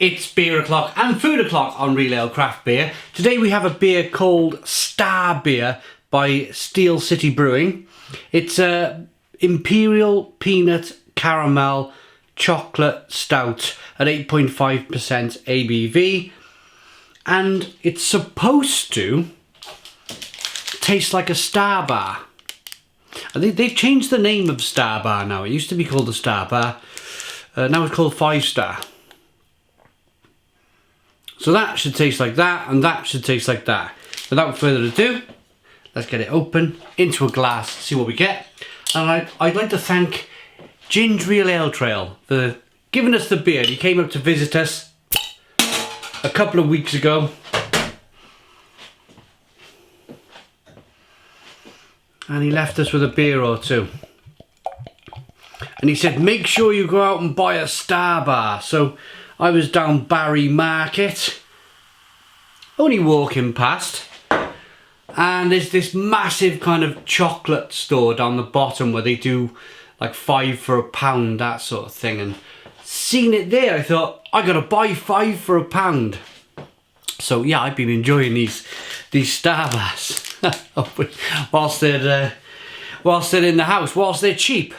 It's beer o'clock and food o'clock on Real Ale Craft Beer. Today we have a beer called StarBeer by Steel City Brewing. It's a Imperial peanut caramel chocolate stout at 8.5% ABV, and it's supposed to taste like a Star Bar. I think they've changed the name of Star Bar now. It used to be called the Star Bar. Now it's called 5 Star. So that should taste like that, and that should taste like that. Without further ado, let's get it open into a glass, see what we get. And I'd like to thank Ginge Real Ale Trail for giving us the beer. He came up to visit us a couple of weeks ago. And he left us with a beer or two. And he said, make sure you go out and buy a Star Bar. So I was down Barry Market, only walking past, and there's this massive kind of chocolate store down the bottom where they do like 5 for £1, that sort of thing, and seen it there, I thought, I gotta buy 5 for £1. So yeah, I've been enjoying these Star Bars whilst they're in the house, whilst they're cheap.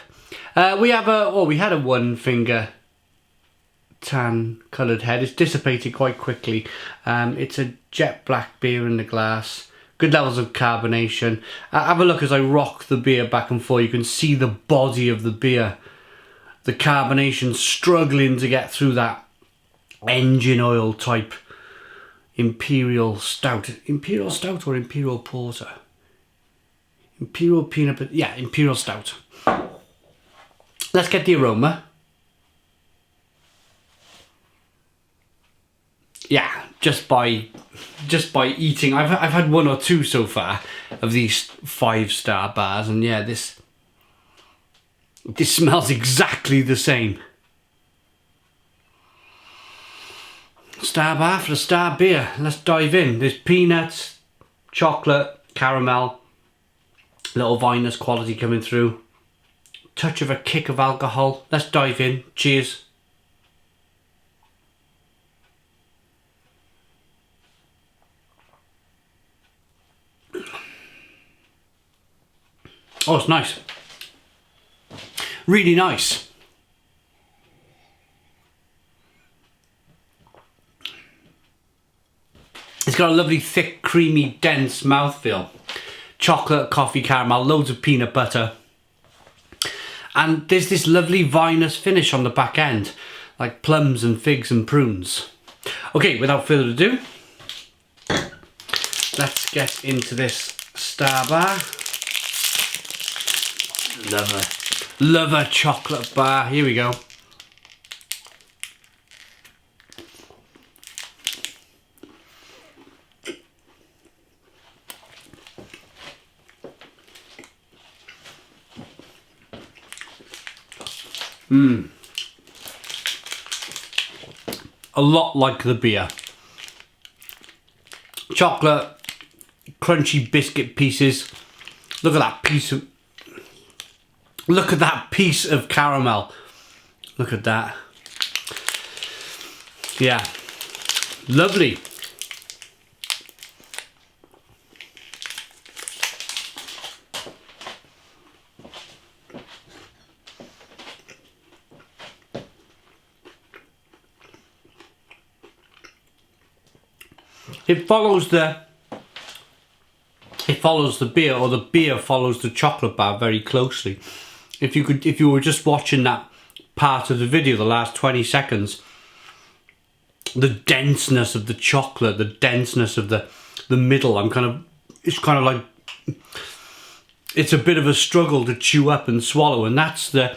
We had a 1 finger tan coloured head. It's dissipated quite quickly. It's a jet black beer in the glass, good levels of carbonation. Have a look as I rock the beer back and forth. You can see the body of the beer, the carbonation struggling to get through that engine oil type Imperial Stout. Imperial Stout or Imperial Porter? Imperial peanut butter, yeah, Imperial Stout. Let's get the aroma. Yeah, just by eating, I've had 1 or 2 so far of these 5 Star bars, and yeah, this smells exactly the same. Star Bar for a Star Beer. Let's dive in. There's peanuts, chocolate, caramel, little vinous quality coming through, touch of a kick of alcohol. Let's dive in. Cheers. Oh, it's nice. Really nice. It's got a lovely, thick, creamy, dense mouthfeel. Chocolate, coffee, caramel, loads of peanut butter. And there's this lovely vinous finish on the back end, like plums and figs and prunes. Okay, without further ado, let's get into this Star Bar. Love a chocolate bar. Here we go. A lot like the beer. Chocolate, crunchy biscuit pieces. Look at that piece of caramel. Look at that. Yeah, lovely. It follows the beer, or the beer follows the chocolate bar very closely. If you were just watching that part of the video, the last 20 seconds, the denseness of the chocolate, the denseness of the middle, it's kind of like, it's a bit of a struggle to chew up and swallow, and that's the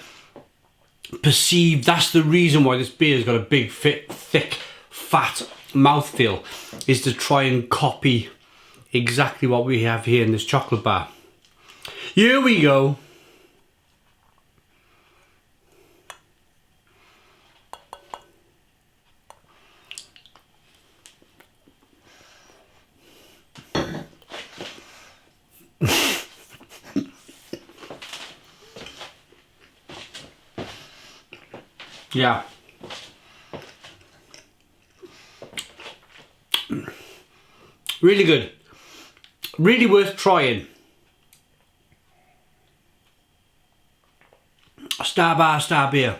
reason why this beer's got a big, thick, fat mouthfeel, is to try and copy exactly what we have here in this chocolate bar. Here we go. Yeah. Really good. Really worth trying. StarBeer.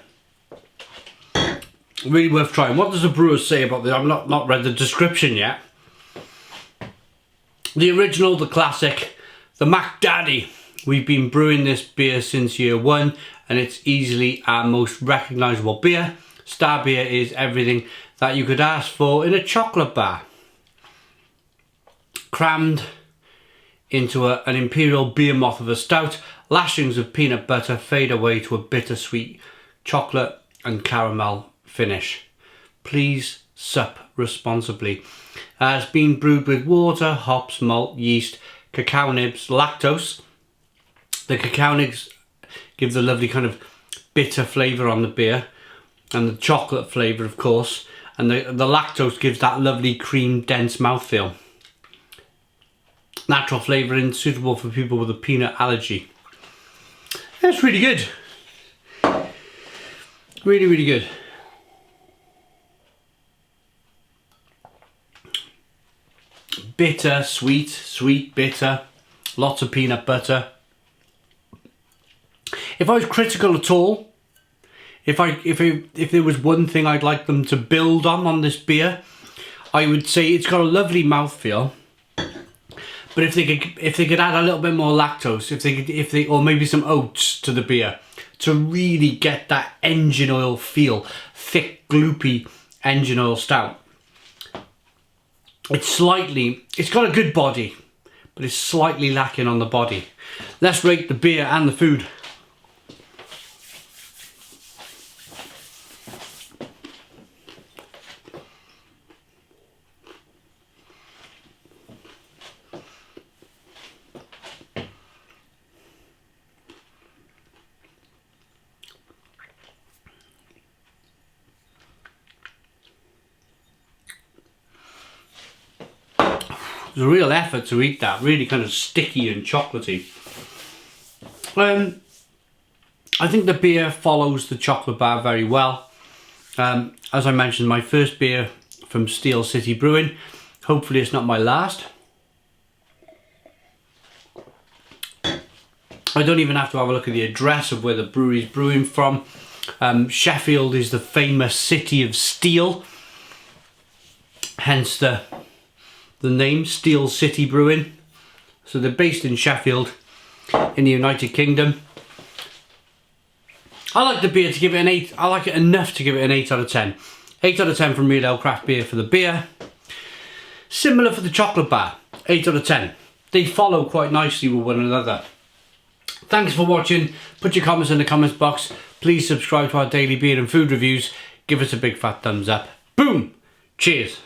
Really worth trying. What does the brewer say about this? I've not read the description yet. The original, the classic, the Mac Daddy. We've been brewing this beer since year 1 and it's easily our most recognisable beer. StarBeer is everything that you could ask for in a chocolate bar. Crammed into an Imperial beer moth of a stout, lashings of peanut butter fade away to a bittersweet chocolate and caramel finish. Please sup responsibly. Has been brewed with water, hops, malt, yeast, cacao nibs, lactose. The cacao nibs give the lovely kind of bitter flavour on the beer, and the chocolate flavour of course, and the lactose gives that lovely cream dense mouthfeel. Natural flavouring, suitable for people with a peanut allergy. It's really good. Really, really good. Bitter, sweet, sweet, bitter. Lots of peanut butter. If I was critical at all, if there was one thing I'd like them to build on this beer, I would say it's got a lovely mouthfeel. But if they could add a little bit more lactose, or maybe some oats to the beer to really get that engine oil feel, thick, gloopy engine oil stout. It's got a good body, but it's slightly lacking on the body. Let's rate the beer and the food. It was a real effort to eat that, really kind of sticky and chocolatey. I think the beer follows the chocolate bar very well. As I mentioned, my first beer from Steel City Brewing. Hopefully it's not my last. I don't even have to have a look at the address of where the brewery's brewing from. Sheffield is the famous city of steel, hence the name Steel City Brewing. So they're based in Sheffield in the United Kingdom. I like the beer to give it an 8. I like it enough to give it an 8 out of 10. 8 out of 10 from Real Ale Craft Beer for the beer. Similar for the chocolate bar. 8 out of 10. They follow quite nicely with one another. Thanks for watching. Put your comments in the comments box. Please subscribe to our daily beer and food reviews. Give us a big fat thumbs up. Boom! Cheers.